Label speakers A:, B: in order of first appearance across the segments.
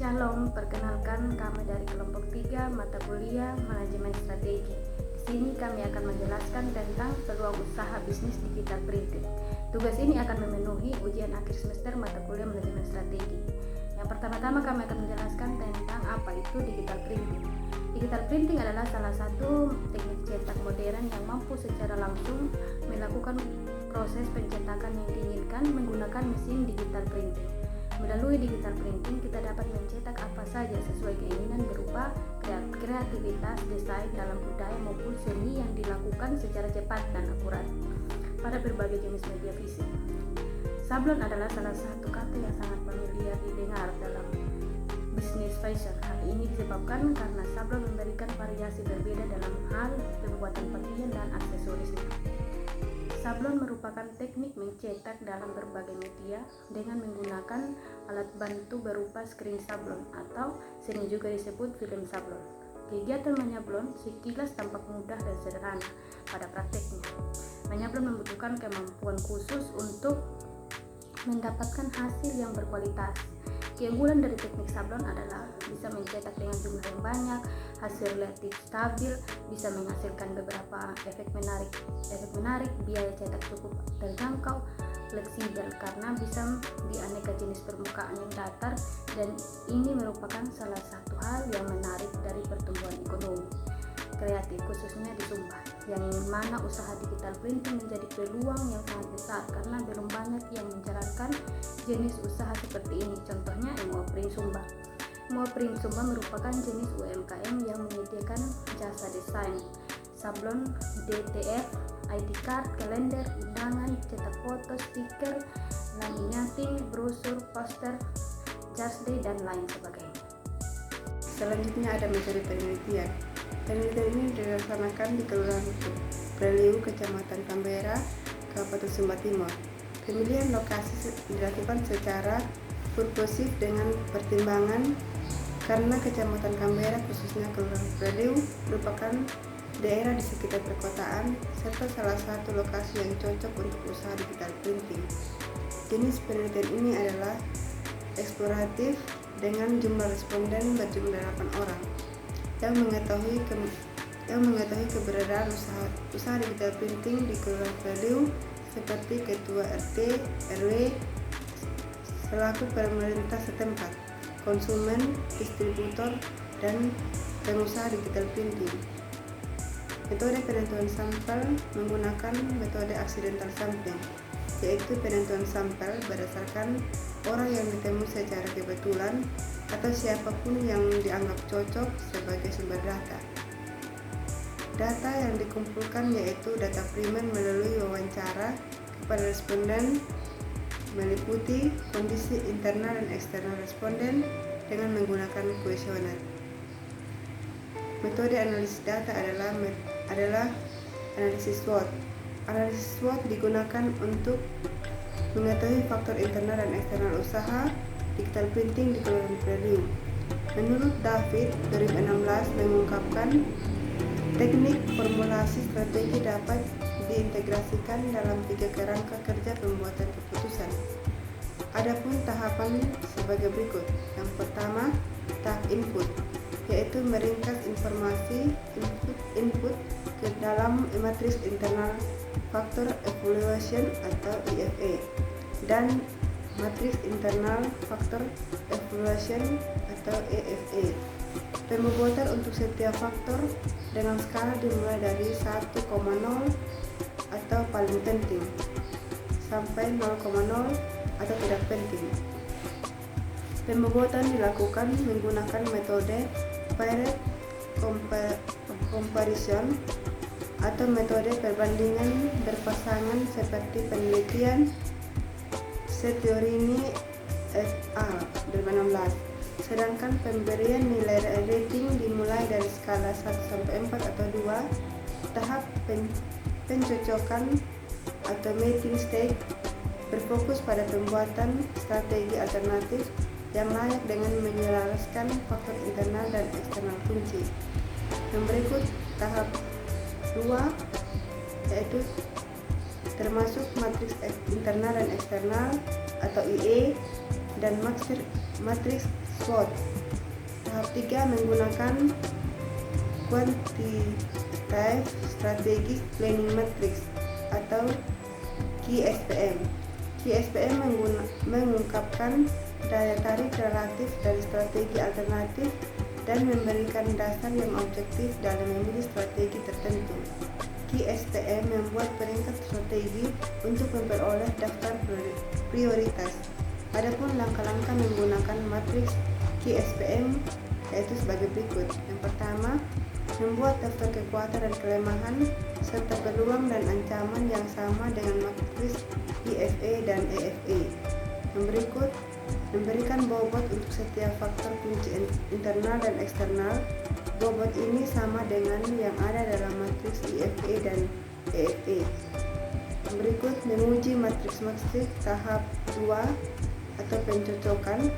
A: Shalom, perkenalkan kami dari kelompok 3 mata kuliah Manajemen Strategi. Di sini kami akan menjelaskan tentang peluang usaha bisnis digital printing. Tugas ini akan memenuhi ujian akhir semester mata kuliah Manajemen Strategi. Yang pertama-tama kami akan menjelaskan tentang apa itu digital printing. Digital printing adalah salah satu teknik cetak modern yang mampu secara langsung melakukan proses pencetakan yang diinginkan menggunakan mesin digital printing. Melalui digital printing, kita dapat mencetak apa saja sesuai keinginan berupa kreativitas, desain dalam budaya maupun seni yang dilakukan secara cepat dan akurat pada berbagai jenis media fisik. Sablon adalah salah satu kata yang sangat familiar didengar dalam bisnis fashion. Hal ini disebabkan karena sablon memberikan variasi berbeda dalam hal pembuatan pakaian dan aksesorisnya. Sablon merupakan teknik mencetak dalam berbagai media dengan menggunakan alat bantu berupa screen sablon atau sering juga disebut film sablon. Kegiatan menyablon sekilas tampak mudah dan sederhana pada prakteknya. Menyablon membutuhkan kemampuan khusus untuk mendapatkan hasil yang berkualitas. Keunggulan dari teknik sablon adalah bisa mencetak dengan jumlah yang banyak, hasil relatif stabil, bisa menghasilkan beberapa efek menarik, biaya cetak cukup terjangkau, fleksibel karena bisa di aneka jenis permukaan yang datar, dan ini merupakan salah satu hal yang menarik dari pertumbuhan ekonomi kreatif khususnya di Sumba, yang mana usaha digital printing menjadi peluang yang sangat besar karena belum banyak yang menjalankan jenis usaha seperti ini. Contohnya MO Print Sumba. MO Print Sumba merupakan jenis UMKM yang menyediakan jasa desain, sablon, DTF, ID card, kalender, undangan, cetak foto, stiker, laminating, brosur, poster, just day, dan lain sebagainya.
B: Selanjutnya ada metode penelitian. Penelitian ini dilaksanakan di Kelurahan Preliu, Kecamatan Canberra, Kabupaten Sumba Timur. Pemilihan lokasi dilakukan secara purposif dengan pertimbangan karena Kecamatan Canberra, khususnya Kelurahan Preliu, merupakan daerah di sekitar perkotaan serta salah satu lokasi yang cocok untuk usaha digital printing. Jenis penelitian ini adalah eksploratif dengan jumlah responden berjumlah 8 orang yang mengetahui keberadaan usaha digital printing di Kelurahan Preliu seperti ketua RT, RW, selaku pemerintah setempat, konsumen, distributor, dan pengusaha digital printing. Metode penentuan sampel menggunakan metode accidental sampling, yaitu penentuan sampel berdasarkan orang yang ditemui secara kebetulan atau siapapun yang dianggap cocok sebagai sumber data. Data yang dikumpulkan yaitu data primer melalui wawancara kepada responden, meliputi kondisi internal dan eksternal responden dengan menggunakan kuesioner. Metode analisis data adalah analisis SWOT. Analisis SWOT digunakan untuk mengetahui faktor internal dan eksternal usaha digital printing di Kelurahan Preliu. Menurut David 2016 mengungkapkan teknik formulasi strategi dapat diintegrasikan dalam 3 kerangka kerja pembuatan keputusan. Adapun tahapan sebagai berikut. Yang pertama, tahap input, yaitu meringkas informasi input ke dalam matriks internal factor evaluation atau IFE dan matriks internal factor evaluation atau EFE. Pembobotan untuk setiap faktor dengan skala dimulai dari 1,0 atau paling penting sampai 0,0 atau tidak penting. Pembobotan dilakukan menggunakan metode paired comparison atau metode perbandingan berpasangan seperti penelitian Setiorini et al. 2016. Sedangkan pemberian nilai rating dimulai dari skala 1-4 atau 2. Tahap pencocokan atau mating stage berfokus pada pembuatan strategi alternatif yang layak dengan menyelaraskan faktor internal dan eksternal kunci. Yang berikut tahap 2 yaitu termasuk matriks internal dan eksternal atau IE dan matriks SWOT. Tahap 3 menggunakan Quantitative Strategic Planning Matrix atau QSPM. QSPM mengungkapkan daya tarik relatif dari strategi alternatif dan memberikan dasar yang objektif dalam memilih strategi tertentu. QSPM membuat peringkat strategi untuk memperoleh daftar prioritas. Adapun langkah-langkah menggunakan matriks QSPM yaitu sebagai berikut. Yang pertama, membuat daftar kekuatan dan kelemahan serta peluang dan ancaman yang sama dengan matriks IFA dan EFA. Yang berikut, memberikan bobot untuk setiap faktor kunci internal dan eksternal. Bobot ini sama dengan yang ada dalam matriks IFA dan EFA. Yang berikut, menguji matriks tahap 2 atau pencocokan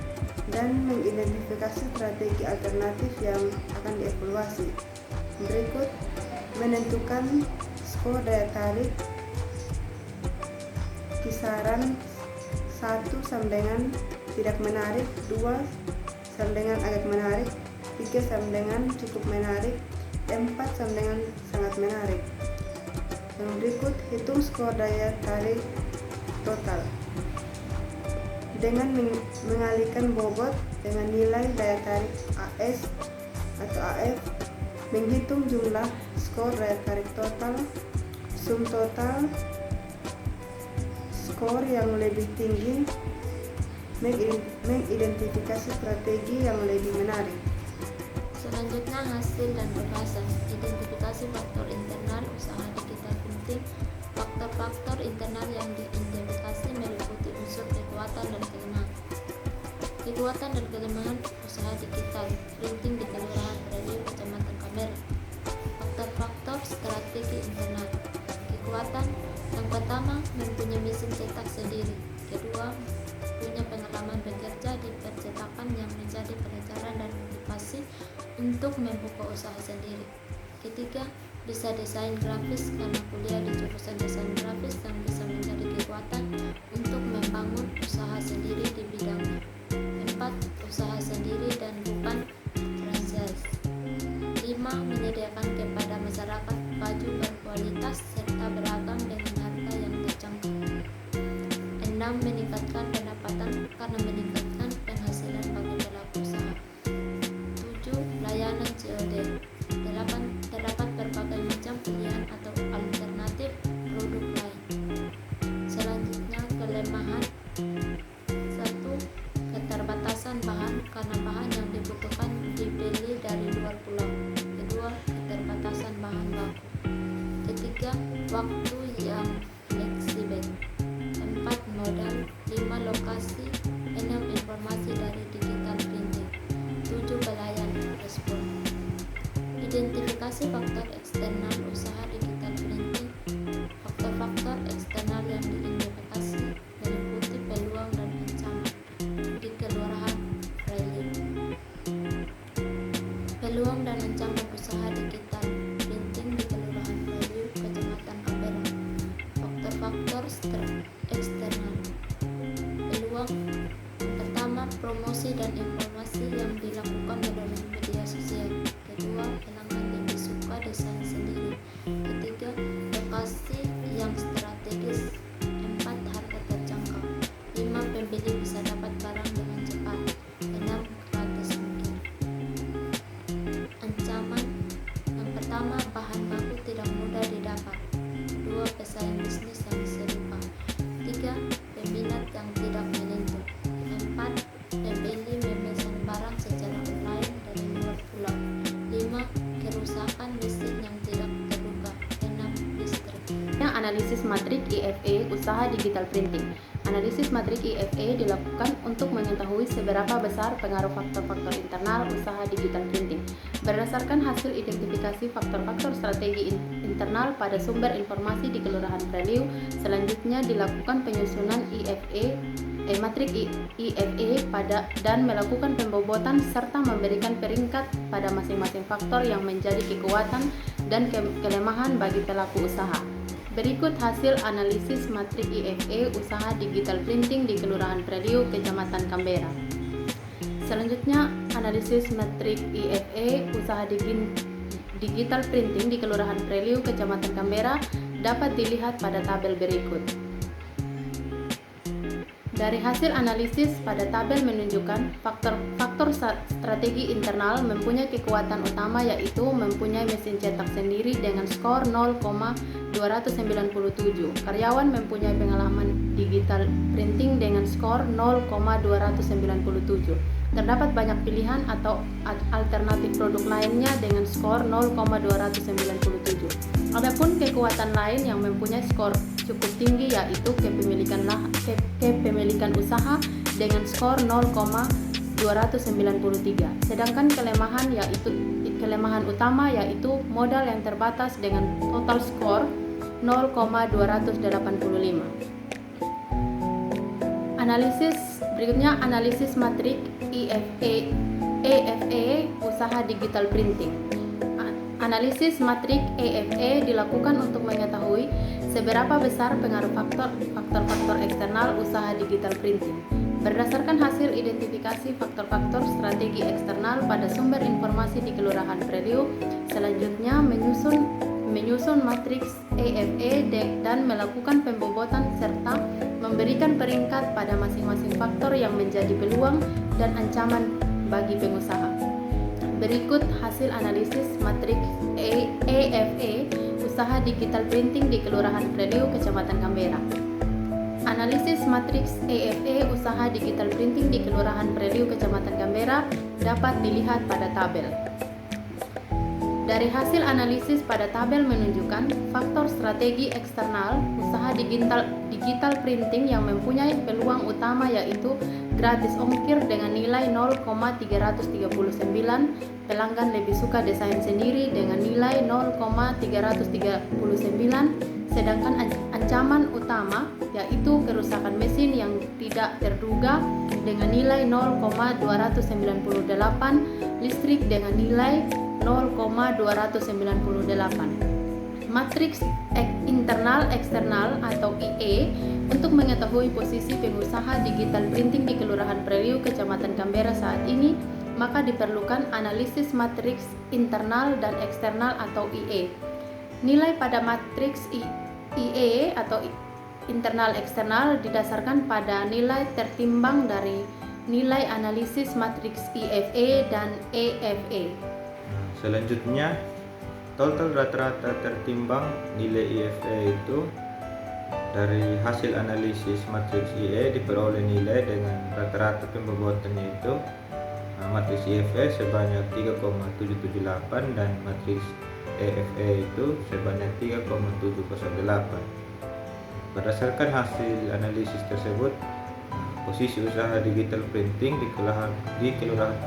B: dan mengidentifikasi strategi alternatif yang akan dievaluasi. Berikut, menentukan skor daya tarik kisaran 1 sama dengan tidak menarik, 2 sama dengan agak menarik, 3 sama dengan cukup menarik, 4 sama dengan sangat menarik. Yang berikut, hitung skor daya tarik total dengan mengalihkan bobot dengan nilai daya tarik AS atau AF, menghitung jumlah skor daya tarik total, sum total skor yang lebih tinggi, mengidentifikasi strategi yang lebih menarik.
C: Selanjutnya, hasil dan pembahasan. Identifikasi faktor internal usaha digital printing. Faktor-faktor internal yang diidentifikasi meliputi unsur kekuatan dan kelemahan. Kekuatan dan kelemahan usaha digital printing di Kelurahan Preliu, Kecamatan Kambera. Faktor-faktor strategi internal. Kekuatan yang pertama, mempunyai mesin cetak sendiri. Kedua, punya pengalaman bekerja di percetakan yang menjadi pelajaran dan motivasi untuk membuka usaha sendiri. Ketiga, bisa desain grafis karena kuliah di jurusan desain grafis yang bisa menjadi kekuatan untuk membangun usaha sendiri di bidangnya. 4. Usaha sendiri dan bukan franchise. 5. Menyediakan kepada masyarakat baju berkualitas serta beragam dengan harga yang terjangkau. 6. Meningkatkan pendapatan karena meningkatkan penghasilan bagi pelaku usaha. 7. Layanan COD. 8. Terdapat berbagai macam pilihan atau alternatif produk lain. Selanjutnya, kelemahan. 1. Keterbatasan bahan karena bahan yang dibutuhkan dibeli dari luar pulau. Kedua, keterbatasan bahan baku. Ketiga, waktu yang fleksibel. 4. Modal. 5. Lokasi. 6. Informasi dari digital printing. 7. Pelayanan respon. Identifikasi faktor eksternal usaha digital printing. Faktor-faktor eksternal yang diidentifikasi meliputi peluang dan ancaman di Kelurahan Preliu. Peluang dan ancaman usaha digital printing di Kelurahan Preliu, Kecamatan Kambera. Faktor-faktor eksternal. Peluang pertama, promosi dan informasi yang dilakukan melalui media sosial. Kedua, pelanggan yang disuka desain sendiri. Ketiga, lokasi yang strategis. 4. Harga terjangkau. 5. Pembeli bisa dapat barang dengan cepat. 6. Gratis ongkir. Ancaman yang pertama, bahan baku tidak mudah didapat. 2. Pesaing bisnis yang serupa. 3. Peminat yang tidak menentu. 4. Pembeli memesan barang secara online dari luar pulau. 5. Kerusakan mesin yang tidak terduga. 6. listrik.
A: Analisis matrik IFA usaha digital printing. Analisis matrik IFA dilakukan untuk mengetahui seberapa besar pengaruh faktor-faktor internal usaha digital printing. Berdasarkan hasil identifikasi faktor-faktor strategi internal pada sumber informasi di Kelurahan Preliu, selanjutnya dilakukan penyusunan matrik IFA dan melakukan pembobotan serta memberikan peringkat pada masing-masing faktor yang menjadi kekuatan dan kelemahan bagi pelaku usaha. Berikut hasil analisis matrik IFA usaha digital printing di Kelurahan Preliu, Kecamatan Kambera.
D: Selanjutnya, analisis matrik IFE usaha digital printing di Kelurahan Preliu, Kecamatan Canberra dapat dilihat pada tabel berikut. Dari hasil analisis pada tabel menunjukkan faktor strategi internal mempunyai kekuatan utama, yaitu mempunyai mesin cetak sendiri dengan skor 0,297. Karyawan mempunyai pengalaman digital printing dengan skor 0,297. Terdapat banyak pilihan atau alternatif produk lainnya dengan skor 0,297. Adapun kekuatan lain yang mempunyai skor cukup tinggi yaitu kepemilikan usaha dengan skor 0,293. Sedangkan kelemahan utama yaitu modal yang terbatas dengan total skor 0,285. Berikutnya analisis matrik EFE usaha digital printing. Analisis matrik EFE dilakukan untuk mengetahui seberapa besar pengaruh faktor-faktor eksternal usaha digital printing. Berdasarkan hasil identifikasi faktor-faktor strategi eksternal pada sumber informasi di Kelurahan Preliu, selanjutnya menyusun matriks EFE dan melakukan pembobotan serta memberikan peringkat pada masing-masing faktor yang menjadi peluang dan ancaman bagi pengusaha. Berikut hasil analisis matriks EFE usaha digital printing di Kelurahan Preliu, Kecamatan Canberra. Analisis matriks EFE usaha digital printing di Kelurahan Preliu, Kecamatan Canberra dapat dilihat pada tabel. Dari hasil analisis pada tabel menunjukkan faktor strategi eksternal usaha digital printing yang mempunyai peluang utama yaitu gratis ongkir dengan nilai 0,339, pelanggan lebih suka desain sendiri dengan nilai 0,339, sedangkan ancaman utama yaitu kerusakan mesin yang tidak terduga dengan nilai 0,298, listrik dengan nilai 0,298. Matriks internal eksternal atau IE untuk mengetahui posisi pengusaha digital printing di Kelurahan Preliu, Kecamatan Canberra saat ini, maka diperlukan analisis matriks internal dan eksternal atau IE. Nilai pada matriks IE atau internal eksternal didasarkan pada nilai tertimbang dari nilai analisis matriks IFE dan EFE.
E: Selanjutnya, total rata-rata tertimbang nilai IFE itu dari hasil analisis matriks IE diperoleh nilai dengan rata-rata pembobotannya itu matriks IFE sebanyak 3,778 dan matriks EFE itu sebanyak 3,708. Berdasarkan hasil analisis tersebut, posisi usaha digital printing di Kelurahan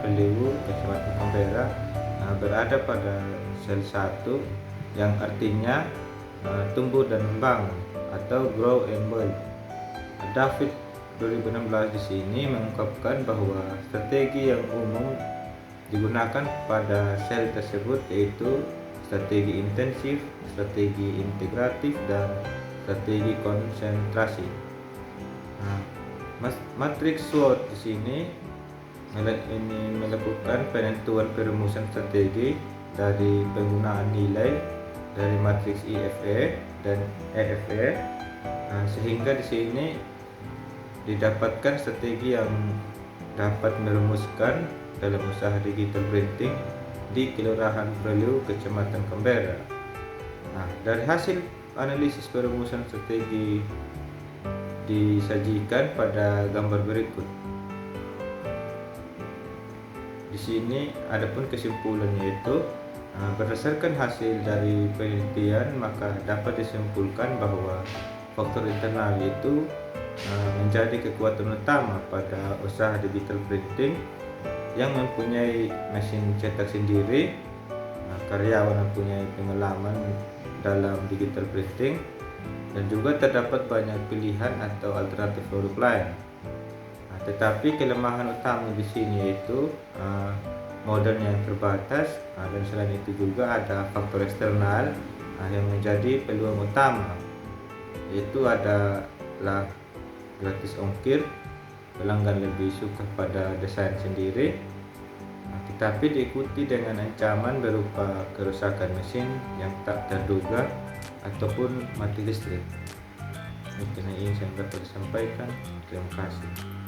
E: Preliu, Kecamatan Canberra berada pada sel 1 yang artinya tumbuh dan membangun atau grow and build. David 2016 di sini mengungkapkan bahwa strategi yang umum digunakan pada sel tersebut yaitu strategi intensif, strategi integratif, dan strategi konsentrasi. Matriks SWOT di sini melakukan penentuan perumusan strategi dari penggunaan nilai dari matriks IFE dan EFE, sehingga di sini didapatkan strategi yang dapat merumuskan dalam usaha digital printing di Kelurahan Preliu, Kecamatan Canberra. Dari hasil analisis perumusan strategi disajikan pada gambar berikut. Di sini adapun kesimpulannya yaitu berdasarkan hasil dari penelitian, maka dapat disimpulkan bahwa faktor internal itu menjadi kekuatan utama pada usaha digital printing yang mempunyai mesin cetak sendiri, karyawan mempunyai pengalaman dalam digital printing, dan juga terdapat banyak pilihan atau alternatif produk lain. Tetapi kelemahan utama di sini yaitu modalnya yang terbatas, dan selain itu juga ada faktor eksternal yang menjadi peluang utama, yaitu adalah gratis ongkir, pelanggan lebih suka pada desain sendiri, tetapi diikuti dengan ancaman berupa kerusakan mesin yang tak terduga ataupun mati listrik. Itu yang ingin saya dapat sampaikan. Terima kasih.